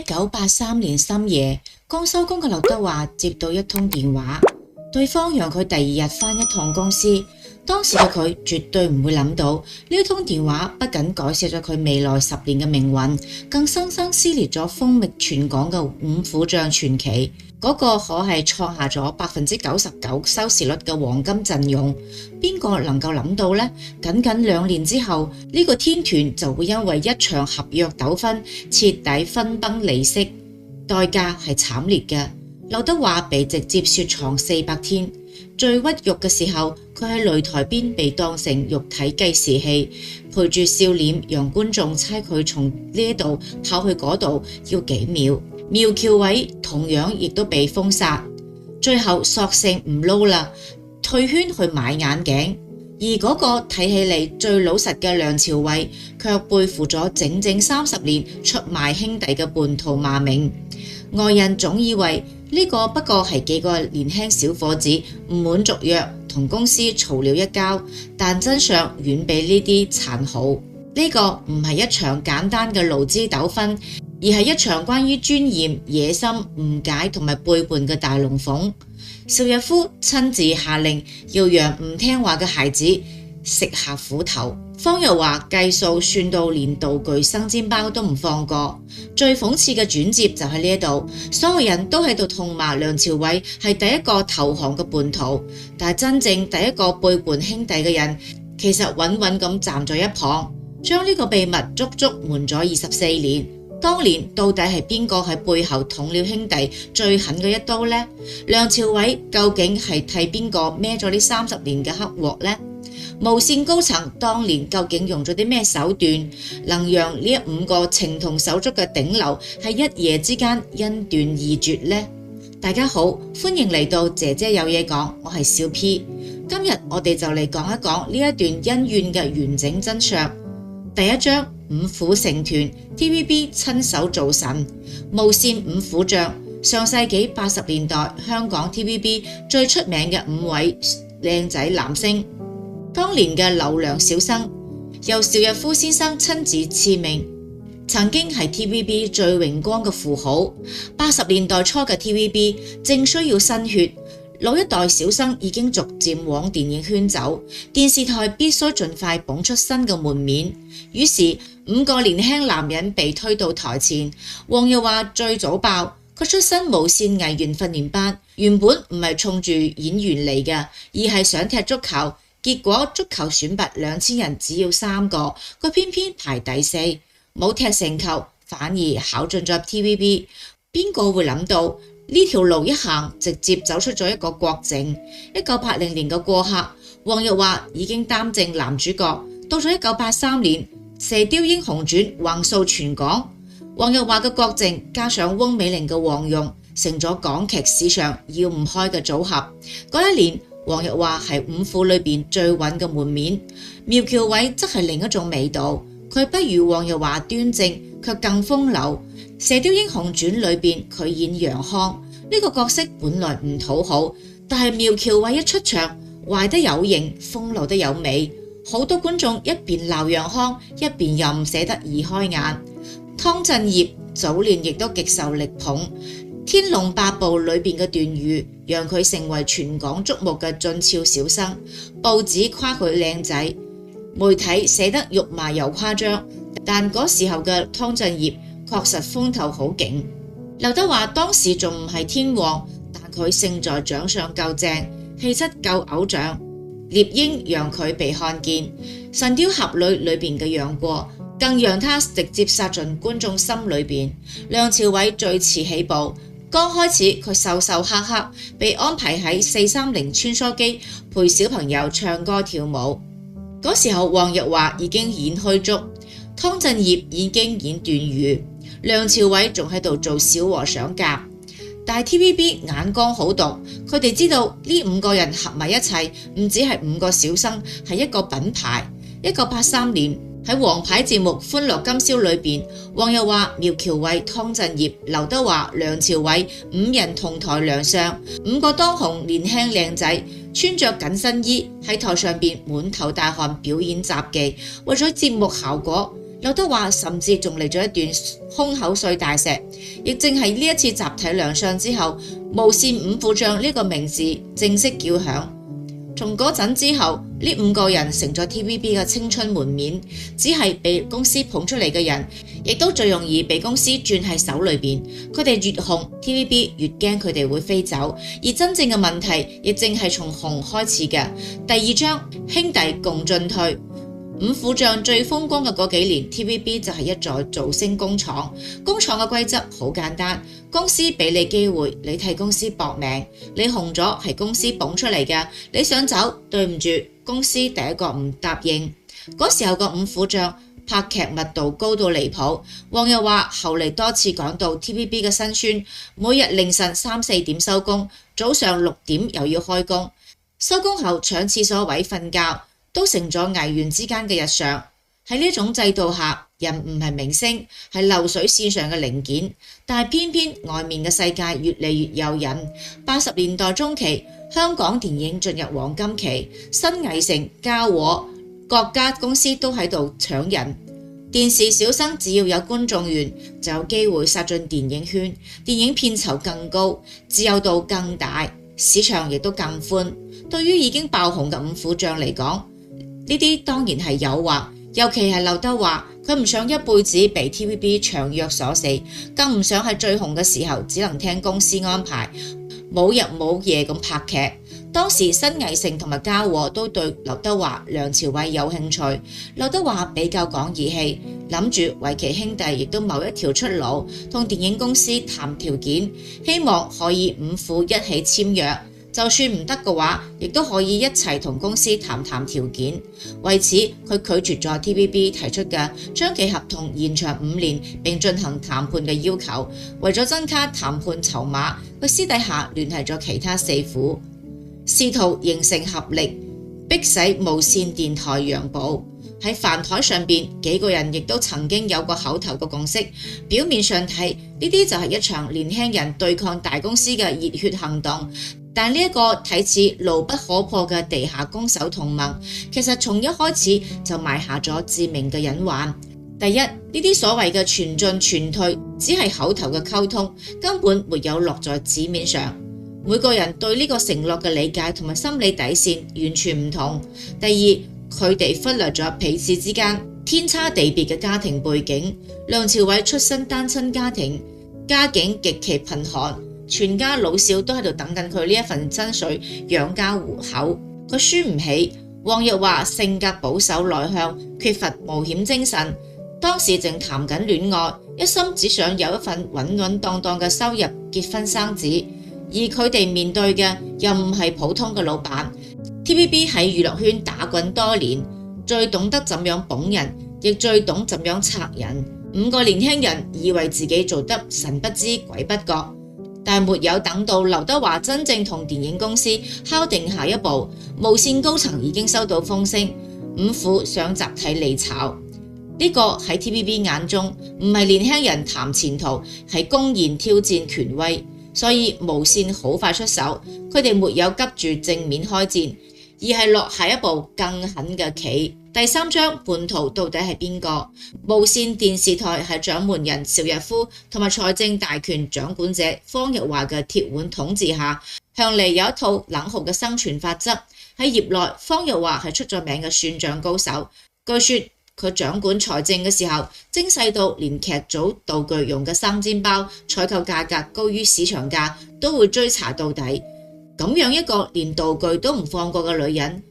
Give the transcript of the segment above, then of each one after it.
1983年深夜，剛收工嘅劉德華接到一通電話，對方讓佢第二日返一趟公司。當時嘅佢絕對唔會諗到呢通電話不僅改寫咗佢未來10年嘅命運，更生生撕裂咗風靡全港嘅五虎將傳奇。嗰個可係創下咗99%收視率嘅黃金陣容，邊個能夠諗到呢？僅僅2年之後，呢個天團就會因為一場合約糾紛徹底分崩離析，代價係慘烈嘅。劉德華被直接雪藏400天，最屈辱嘅時候，佢喺擂台邊被當成肉體計時器，陪住笑臉，讓觀眾猜佢從呢度跑去嗰度要幾秒。苗僑偉同樣亦都被封殺，最後索性唔撈啦，退圈去買眼鏡。而嗰個睇起嚟最老實嘅梁朝偉，卻背負咗整整30年出賣兄弟嘅叛徒罵名。外人總以為呢個不過係幾個年輕小伙子唔滿續約，同公司嘈了一交，但真相遠比呢啲殘酷。呢個唔係一場簡單嘅勞資糾紛，而係一場關於尊嚴、野心、誤解同埋背叛嘅大龍鳳。邵逸夫親自下令要讓唔聽話嘅孩子食下苦頭，方逸華計數算到連道具生煎包都唔放過。最諷刺嘅轉折就喺呢度，所有人都喺度痛罵梁朝偉係第一個投降嘅叛徒，但係真正第一個背叛兄弟嘅人，其實穩穩咁站在一旁，將呢個秘密足足瞞咗24年。當年到底係邊個喺背後捅了兄弟最狠嘅一刀呢？梁朝偉究竟係替邊個孭咗呢30年嘅黑鑊呢？無線高層當年究竟用咗啲咩手段，能讓呢5個情同手足嘅頂流喺一夜之間恩斷義絕呢？大家好，歡迎嚟到姐姐有嘢講，我係小 P。今日我哋就嚟講一講呢一段恩怨嘅完整真相。第一章，五虎成團 ，TVB 親手造神，無線五虎將。上世紀80年代香港 TVB 最出名嘅5位靚仔男星，當年嘅流量小生由邵逸夫先生親自賜名，曾經係 TVB 最榮光嘅符號。80年代初嘅 TVB 正需要新血。老一代小生已經逐漸往電影圈走，電視台必須盡快捧出新嘅門面。於是5個年輕男人被推到台前。黃日華最早爆，佢出身無線藝員訓練班，原本唔係衝住演員嚟嘅，而係想踢足球。結果足球選拔2000人只要3個，佢偏偏排第4，冇踢成球，反而考進咗 TVB。邊個會諗到？呢條路一行，直接走出咗一個郭靖。1980年嘅過客，黃日華已經擔正男主角。到咗1983年，《射雕英雄傳》橫掃全港，黃日華嘅郭靖加上翁美玲嘅黃蓉，成咗港劇史上繞唔開嘅組合。嗰一年，黃日華係5虎裏邊最穩嘅門面，苗僑偉則係另一種味道。佢不如黃日華端正，卻更風流。《射雕英雄傳》裏邊佢演楊康，呢個角色本來唔討好，但係苗僑偉一出場，壞得有型，風流得有味，好多觀眾一邊鬧楊康，一邊又唔捨得移開眼。湯鎮業早年亦都極受力捧，《天龍八部》裏邊嘅段譽，讓佢成為全港矚目嘅俊俏小生，報紙誇佢靚仔，媒體寫得肉麻又誇張，但嗰時候嘅湯鎮業確實風頭好勁。劉德華當時仲唔係天王，但佢勝在長相夠正，氣質夠偶像。獵鷹讓佢被看見，《神雕俠侶》裏邊嘅楊過更讓他直接殺進觀眾心裏邊。梁朝偉最遲起步，剛開始佢瘦瘦黑黑，被安排喺430穿梭機陪小朋友唱歌跳舞。嗰時候黃日華已經演虛竹，湯鎮業已經演段譽，梁朝偉仲喺度做小和尚甲。但係 TVB 眼光好毒，佢哋知道呢5個人合埋一齊，唔止係5個小生，係一個品牌。1983年喺王牌節目《歡樂今宵》裏邊，黃日華、苗僑偉、湯鎮業、劉德華、梁朝偉5人同台亮相，5個當紅年輕靚仔穿着緊身衣喺台上邊滿頭大汗表演雜技，為咗節目效果。劉德華甚至仲嚟咗一段胸口碎大石，亦正係呢一次集體亮相之後，無線五虎將呢個名字正式叫響。從嗰陣之後，呢5個人成咗 TVB 嘅青春門面，只係被公司捧出嚟嘅人，亦都最容易被公司攥喺手裏邊。佢哋越紅 ，TVB 越驚佢哋會飛走，而真正嘅問題亦正係從紅開始嘅。第2章兄弟共進退。五虎將最風光嘅嗰幾年 ，TVB 就係一座造星工廠。工廠嘅規則好簡單，公司俾你機會，你替公司搏命。你紅咗係公司捧出嚟嘅，你想走，對唔住，公司第一個唔答應。嗰時候個五虎將拍劇密度高到離譜，黃日華後嚟多次講到 TVB 嘅辛酸，每日凌晨3、4點收工，早上6點又要開工，收工後搶廁所位瞓覺。都成咗藝員之間嘅日常。喺呢種制度下，人唔係明星，係流水線上嘅零件。但係偏偏外面嘅世界越嚟越誘人。80年代中期，香港電影進入黃金期，新藝城、嘉禾各家公司都喺度搶人。電視小生只要有觀眾緣，就有機會殺進電影圈。電影片酬更高，自由度更大，市場亦都更寬。對於已經爆紅嘅五虎將嚟講，呢啲當然係誘惑，尤其係劉德華，佢唔想一輩子被 TVB 長約鎖死，更唔想喺最紅嘅時候只能聽公司安排，冇日冇夜咁拍劇。當時新藝城同埋嘉禾都對劉德華、梁朝偉有興趣，劉德華比較講義氣，諗住為其兄弟亦都謀一條出路，同電影公司談條件，希望可以五虎一起簽約。就算唔得嘅話，亦都可以一齊同公司談條件。為此，佢拒絕咗 TVB 提出嘅將其合同延長5年並進行談判嘅要求。為咗增加談判籌碼，佢私底下聯繫咗其他4虎，試圖形成合力，迫使無線電台讓步。喺飯台上邊，幾個人亦都曾經有過口頭嘅共識。表面上睇，呢啲就係一場年輕人對抗大公司嘅熱血行動。但呢一個睇似牢不可破嘅地下攻守同盟，其實從一開始就埋下咗致命嘅隱患。第一，呢啲所謂嘅全進全退，只係口頭嘅溝通，根本沒有落在紙面上。每個人對呢個承諾嘅理解同埋心理底線完全唔同。第二，佢哋忽略咗彼此之間天差地別嘅家庭背景。梁朝偉出身單親家庭，家境極其貧寒。全家老少都喺度等緊佢呢一份薪水養家糊口，佢輸唔起。黃日華性格保守內向，缺乏冒險精神，當時正談緊戀愛，一心只想有一份穩穩當當嘅收入，結婚生子。而佢哋面對嘅又唔係普通嘅老闆。TVB 喺娛樂圈打滾多年，最懂得怎樣捧人，亦最懂怎樣拆人。五個年輕人以為自己做得神不知鬼不覺，但沒有等到劉德華真正同電影公司敲定下一步，無線高層已經收到風聲，五虎想集體離巢。呢個喺 TVB 眼中唔係年輕人談前途，係公然挑戰權威，所以無線好快出手。佢哋沒有急住正面開戰，而係落下一步更狠嘅棋。第3章叛徒到底係邊個？無線電視台係掌門人邵逸夫同埋財政大權掌管者方逸華嘅鐵腕統治下，向嚟有一套冷酷嘅生存法則。喺業內，方逸華係出咗名嘅算賬高手。據說佢掌管財政嘅時候，精細到連劇組道具用嘅生煎包採購價格高於市場價都會追查到底。咁樣一個連道具都唔放過嘅女人，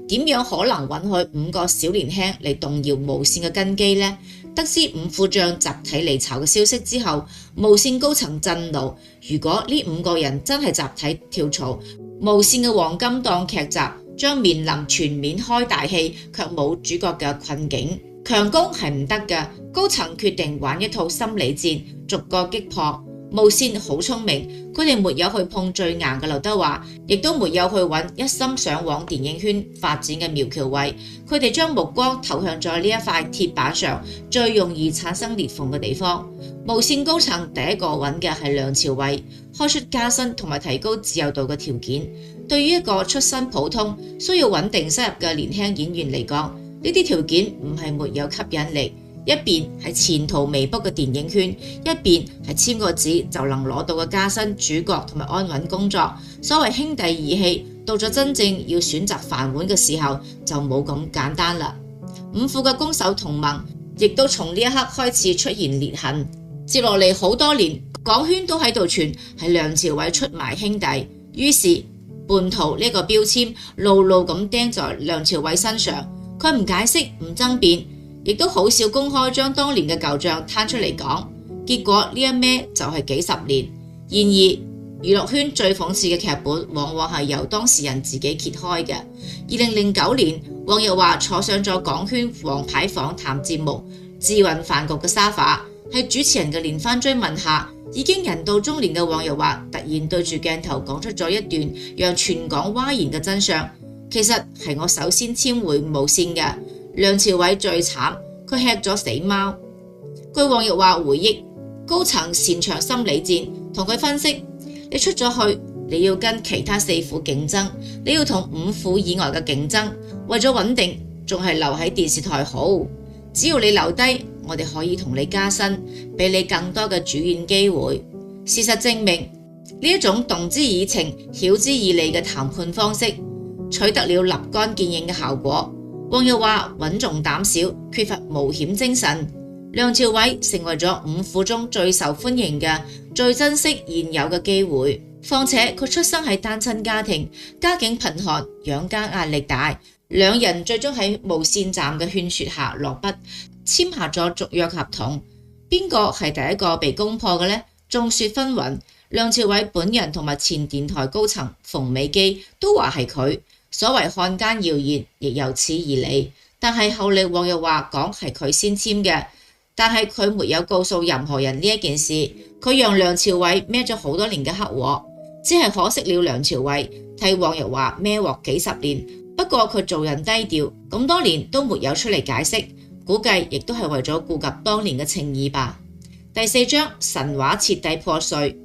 點樣可能允許5個小年輕嚟動搖無線嘅根基呢？得知五虎將集體離巢嘅消息之後，無線高層震怒。如果呢5個人真係集體跳槽，無線嘅黃金檔劇集將面臨全面開大戲卻冇主角嘅困境。強攻係唔得嘅，高層決定玩一套心理戰，逐個擊破。無線好聰明，佢哋沒有去碰最硬嘅劉德華，亦都沒有去揾一心想往電影圈發展嘅苗僑偉。佢哋將目光投向咗呢一塊鐵板上最容易產生裂縫嘅地方。無線高層第一個揾嘅係梁朝偉，開出加薪同埋提高自由度嘅條件。對於一個出身普通、需要穩定收入嘅年輕演員嚟講，呢啲條件唔係沒有吸引力，一邊係前途未卜嘅電影圈，一邊係簽個字就能攞到嘅加薪、主角同埋安穩工作。所謂兄弟義氣，到咗真正要選擇飯碗嘅時候，就冇咁簡單啦。五虎嘅攻守同盟亦都從呢一刻開始出現裂痕。接落嚟好多年，港圈都喺度傳係梁朝偉出賣兄弟，於是叛徒呢個標籤牢牢咁釘在梁朝偉身上。佢唔解釋唔爭辯，亦都好少公開將當年嘅舊賬攤出嚟講。結果呢一孭就係幾十年。然而娛樂圈最諷刺嘅劇本往往係由當事人自己揭開嘅。2009年，黃日華坐上咗港圈王牌訪談節目《智運飯局》嘅沙發，喺主持人嘅連番追問下，已經人到中年嘅黃日華突然對住鏡頭講出咗一段讓全港譁然嘅真相。其實係我首先簽回無線嘅，梁朝偉最慘，佢吃咗死貓。據黃日華回憶，高層擅長心理戰，同佢分析：你出咗去，你要跟其他四虎競爭，你要同五虎以外嘅競爭，為咗穩定，仲係留喺電視台好。只要你留低，我哋可以同你加薪，俾你更多嘅主演機會。事實證明，呢一種動之以情、曉之以理嘅談判方式，取得了立竿見影嘅效果。黃日華穩重膽小，缺乏冒險精神。梁朝偉成為咗五虎中最受歡迎嘅，最珍惜現有嘅機會。況且佢出生喺單親家庭，家境貧寒，養家壓力大。兩人最終喺無線站嘅勸說下落筆，簽下咗續約合同。邊個係第一個被攻破嘅呢？眾說紛紜。梁朝偉本人同埋前電台高層馮美基都話係佢。所謂漢奸謠言亦由此而嚟。但係後嚟黃日華講係佢先簽嘅，但係佢沒有告訴任何人呢一件事。佢讓梁朝偉孭咗好多年嘅黑鑊，只係可惜了梁朝偉替黃日華孭鑊幾十年。不過佢做人低調，咁多年都沒有出嚟解釋，估計亦都係為咗顧及當年嘅情誼吧。第四章神話徹底破碎，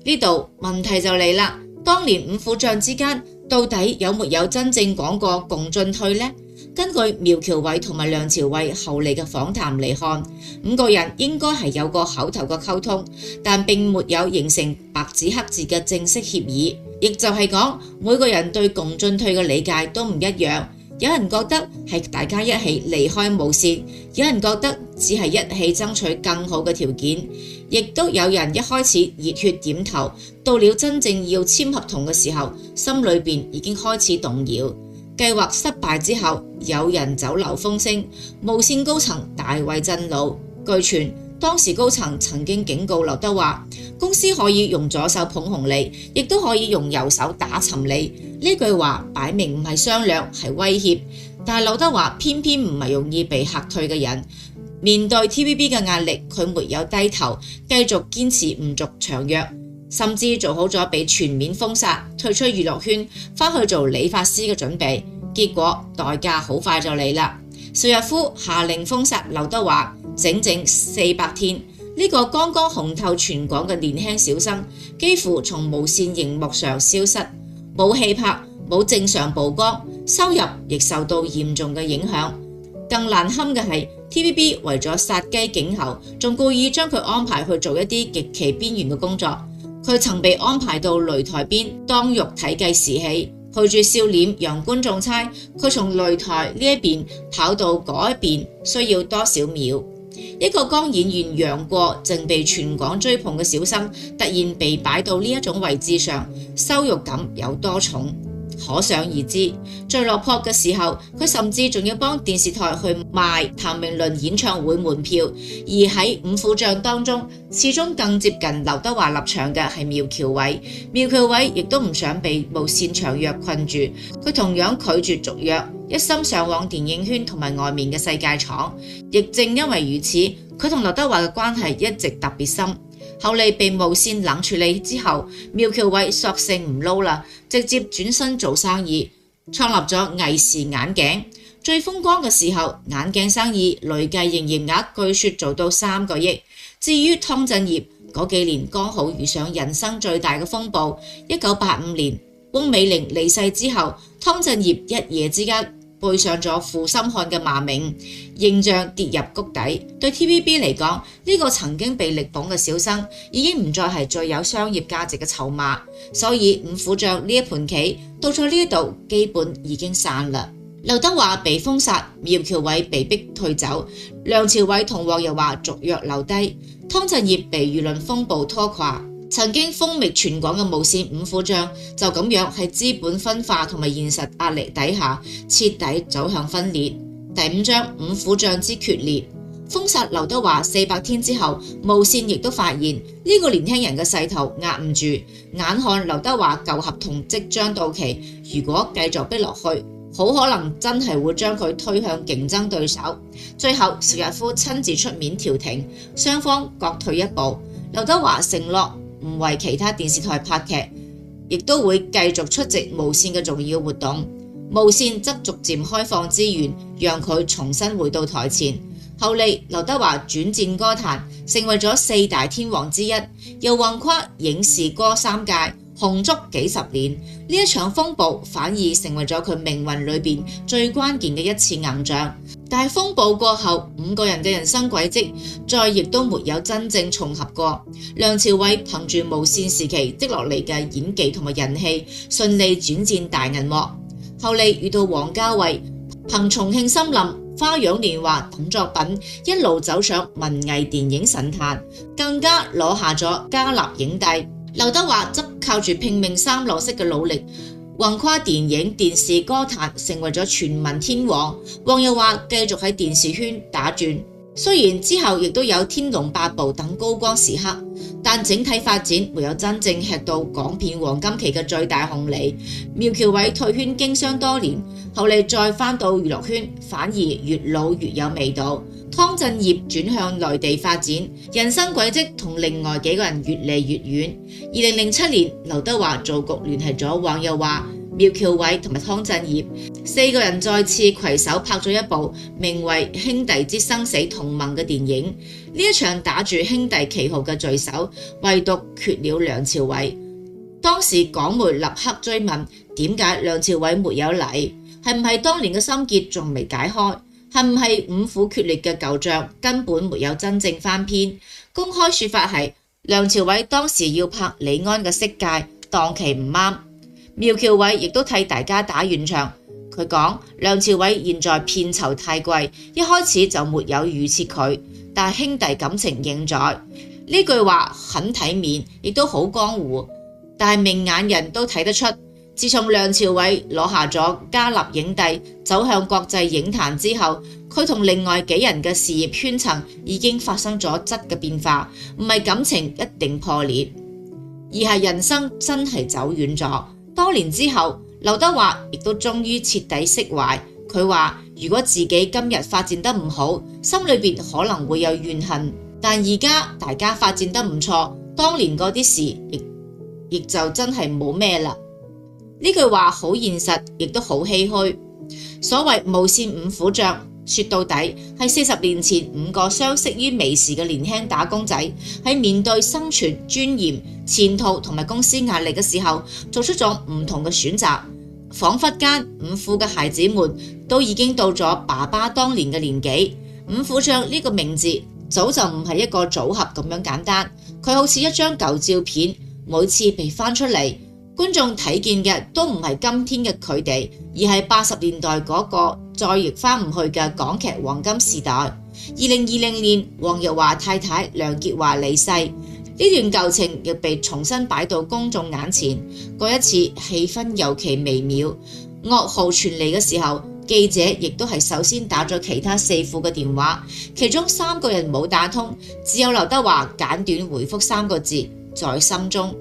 呢度問題就嚟啦。當年五虎將之間到底有沒有真正講過共進退呢？根據苗僑偉同埋梁朝偉後嚟嘅訪談嚟看，五個人應該係有個口頭嘅溝通，但並沒有形成白紙黑字嘅正式協議。亦就係講，每個人對共進退嘅理解都唔一樣。有人覺得係大家一起離開無線，有人覺得只係一起爭取更好嘅條件，亦都有人一開始熱血點頭，到了真正要簽合同嘅時候，心裏邊已經開始動搖。計劃失敗之後，有人走漏風聲，無線高層大為震怒。據傳當時高層曾經警告劉德華，公司可以用左手捧紅你，亦都可以用右手打沉你。呢句話擺明唔係商量，係威脅。但係劉德華偏偏唔係容易被嚇退嘅人，面對 TVB 嘅壓力，佢沒有低頭，繼續堅持唔續長約，甚至做好咗被全面封殺、退出娛樂圈、返去做理髮師嘅準備。結果代價好快就嚟啦。邵逸夫下令封殺劉德華整整400天。呢個剛剛紅透全港嘅年輕小生，幾乎從無線熒幕上消失，冇戲拍，冇正常曝光，收入亦受到嚴重嘅影響。更難堪嘅係 TVB 為咗殺雞儆猴，仲故意將佢安排去做一啲極其邊緣嘅工作。佢曾被安排到擂台邊當肉體計時器，陪住笑臉讓觀眾猜佢從擂台呢一邊跑到嗰一邊需要多少秒。一個剛演完楊過正被全港追捧嘅小生，突然被擺到呢一種位置上，羞辱感有多重，可想而知。最落魄嘅時候，佢甚至仲要幫電視台去賣譚詠麟演唱會門票。而喺五虎將當中，始終更接近劉德華立場嘅係苗僑偉。苗僑偉亦都唔想被無線長約困住，佢同樣拒絕續約，一心上往電影圈同埋外面嘅世界闖。亦正因為如此，佢同劉德華嘅關係一直特別深。後嚟被無線冷處理之後，苗僑偉索性唔撈啦，直接轉身做生意，創立咗藝視眼鏡。最風光嘅時候，眼鏡生意累計營業額據說做到3個億。至於湯鎮業嗰幾年，剛好遇上人生最大嘅風暴。1985年，翁美玲離世之後，湯鎮業一夜之間背上咗負心漢嘅罵名，形象跌入谷底。對 TVB 嚟講，呢個曾經被力捧嘅小生已經唔再係最有商業價值嘅籌碼，所以五虎將呢一盤棋到咗呢度基本已經散啦。劉德華被封殺，苗僑偉被逼退走，梁朝偉同黃日華續約留低，湯鎮業被輿論風暴拖垮。曾經風靡全港嘅無線五虎將就咁樣喺資本分化同埋現實壓力底下徹底走向分裂。第5章五虎將之決裂。封殺劉德華400天之後，無線亦都發現呢個年輕人嘅勢頭壓唔住，眼看劉德華舊合同即將到期，如果繼續逼落去，好可能真係會將佢推向競爭對手。最後邵逸夫親自出面調停，雙方各退一步。劉德華承諾唔為其他電視台拍劇，亦都會繼續出席無線嘅重要活動。無線則逐漸開放資源，讓佢重新回到台前。後嚟劉德華轉戰歌壇，成為咗4大天王之一，又橫跨影視歌3界，紅足幾十年。呢一場風暴反而成為咗佢命運裏邊最關鍵嘅一次硬仗。但係風暴過後，5個人嘅人生軌跡再亦都沒有真正重合過。梁朝偉憑住無線時期積落嚟嘅演技同埋人氣，順利轉戰大銀幕。後嚟遇到王家衛，憑重慶森林、花樣年華等作品一路走上文藝電影神壇，更加攞下咗嘉納影帝。劉德華則靠住拼命三落式嘅努力，橫跨電影、電視、歌壇，成為咗全民天王。黃日華繼續喺電視圈打轉，雖然之後亦都有《天龍八部》等高光時刻，但整體發展沒有真正吃到港片黃金期嘅最大紅利。苗僑偉退圈經商多年，後嚟再返到娛樂圈，反而越老越有味道。湯鎮業轉向內地發展，人生軌跡同另外幾個人越嚟越遠。2007年，劉德華做局聯繫咗黃日華、苗僑偉同埋湯鎮業4個人再次攜手拍咗一部名為《兄弟之生死同盟》嘅電影。呢一場打住兄弟旗號嘅聚首，唯獨缺了梁朝偉。當時港媒立刻追問，點解梁朝偉沒有嚟？係唔係當年嘅心結仲未解開？係唔係五虎決裂嘅舊賬根本沒有真正翻篇？公開說法係梁朝偉當時要拍李安嘅《色戒》，檔期唔啱。苗僑偉亦都替大家打圓場，佢講梁朝偉現在片酬太貴，一開始就沒有預設佢，但兄弟感情仍在。呢句話很體面，亦都好江湖，但係明眼人都睇得出。自從梁朝偉攞下咗嘉納影帝，走向國際影壇之後，佢同另外幾人嘅事業圈層已經發生咗質嘅變化，唔係感情一定破裂，而係人生真係走遠咗。多年之後，劉德華亦都終於徹底釋懷。佢話：如果自己今日發展得唔好，心裏邊可能會有怨恨，但而家大家發展得唔錯，當年嗰啲事亦就真係冇咩啦。呢句話好現實，亦都好唏噓。所謂無線五虎將，說到底係40年前5個相識於微時嘅年輕打工仔，喺面對生存、尊嚴、前途同埋公司壓力嘅時候，做出咗唔同嘅選擇。彷彿間五虎嘅孩子們都已經到咗爸爸當年嘅年紀。五虎將呢個名字早就唔係一個組合咁樣簡單，佢好似一張舊照片，每次被翻出嚟，觀眾睇見嘅都唔係今天嘅佢哋，而係80年代嗰個再亦翻唔去嘅港劇黃金時代。2020年，黃日華太太梁潔華離世，呢段舊情亦被重新擺到公眾眼前。嗰一次氣氛尤其微妙，噩耗傳嚟嘅時候，記者亦都係首先打咗其他4虎嘅電話，其中3個人冇打通，只有劉德華簡短回覆3個字：在心中。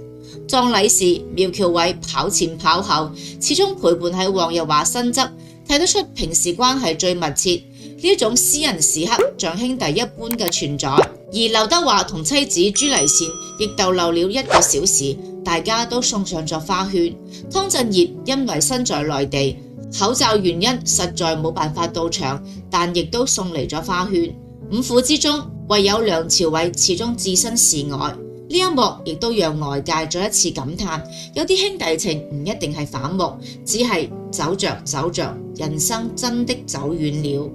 葬禮時，苗僑偉跑前跑後，始終陪伴喺黃日華身側，睇得出平時關係最密切。呢種私人時刻像兄弟一般嘅存在。而劉德華同妻子朱麗倩亦逗留了1個小時，大家都送上咗花圈。湯鎮業因為身在內地，口罩原因實在冇辦法到場，但亦都送嚟咗花圈。五虎之中，唯有梁朝偉始終置身事外。呢一幕亦都讓外界再一次感嘆，有啲兄弟情唔一定係反目，只係走着走着，人生真的走遠了。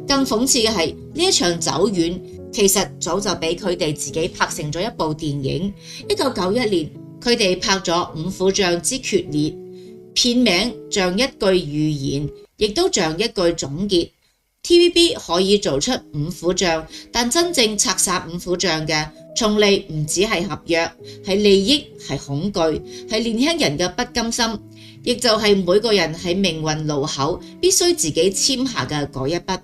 更諷刺嘅係呢一場走遠，其實早就俾佢哋自己拍成咗一部電影。1991年，佢哋拍咗《五虎將之決裂》，片名像一句預言，亦都像一句總結。TVB 可以做出五虎將，但真正拆殺五虎將嘅，從嚟唔止係合約，係利益，係恐懼，係年輕人嘅不甘心，亦就係每個人喺命運路口必須自己簽下嘅嗰一筆。